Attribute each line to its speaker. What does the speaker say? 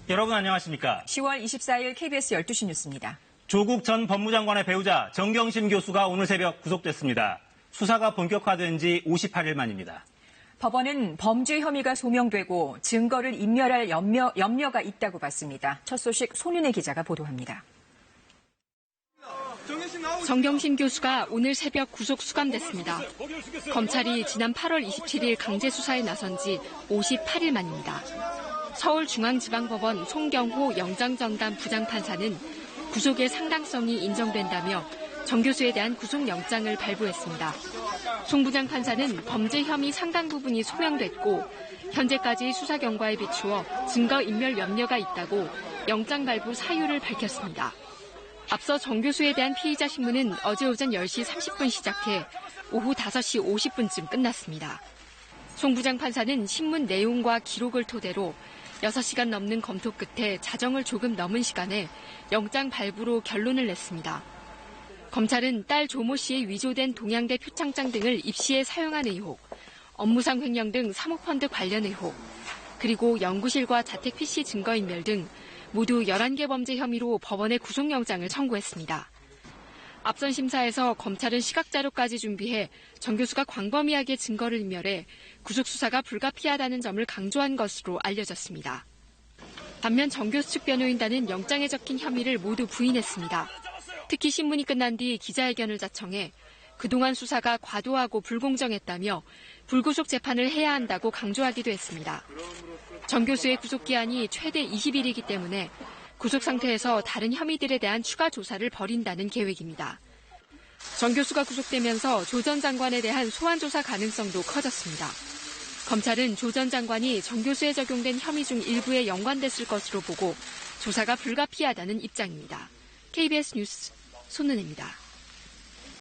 Speaker 1: 여러분 안녕하십니까?
Speaker 2: 10월 24일 KBS 12시 뉴스입니다.
Speaker 1: 조국 전 법무장관의 배우자 정경심 교수가 오늘 새벽 구속됐습니다. 수사가 본격화된 지 58일 만입니다.
Speaker 2: 법원은 범죄 혐의가 소명되고 증거를 인멸할 염려가 있다고 봤습니다. 첫 소식 손윤혜 기자가 보도합니다.
Speaker 3: 정경심 교수가 오늘 새벽 구속 수감됐습니다. 검찰이 지난 8월 27일 강제 수사에 나선 지 58일 만입니다. 서울중앙지방법원 송경호 영장전담 부장판사는 구속의 상당성이 인정된다며 정 교수에 대한 구속영장을 발부했습니다. 송 부장판사는 범죄 혐의 상당 부분이 소명됐고 현재까지 수사 경과에 비추어 증거인멸 염려가 있다고 영장 발부 사유를 밝혔습니다. 앞서 정 교수에 대한 피의자 신문은 어제 오전 10시 30분 시작해 오후 5시 50분쯤 끝났습니다. 송 부장판사는 신문 내용과 기록을 토대로 6시간 넘는 검토 끝에 자정을 조금 넘은 시간에 영장 발부로 결론을 냈습니다. 검찰은 딸 조모 씨의 위조된 동양대 표창장 등을 입시에 사용한 의혹, 업무상 횡령 등 사모펀드 관련 의혹, 그리고 연구실과 자택 PC 증거인멸 등 모두 11개 범죄 혐의로 법원에 구속영장을 청구했습니다. 앞선 심사에서 검찰은 시각자료까지 준비해 정 교수가 광범위하게 증거를 인멸해 구속수사가 불가피하다는 점을 강조한 것으로 알려졌습니다. 반면 정 교수 측 변호인단은 영장에 적힌 혐의를 모두 부인했습니다. 특히 신문이 끝난 뒤 기자회견을 자청해 그동안 수사가 과도하고 불공정했다며 불구속 재판을 해야 한다고 강조하기도 했습니다. 정 교수의 구속기한이 최대 20일이기 때문에 구속 상태에서 다른 혐의들에 대한 추가 조사를 벌인다는 계획입니다. 정 교수가 구속되면서 조 전 장관에 대한 소환 조사 가능성도 커졌습니다. 검찰은 조 전 장관이 정 교수에 적용된 혐의 중 일부에 연관됐을 것으로 보고 조사가 불가피하다는 입장입니다. KBS 뉴스 손은혜입니다.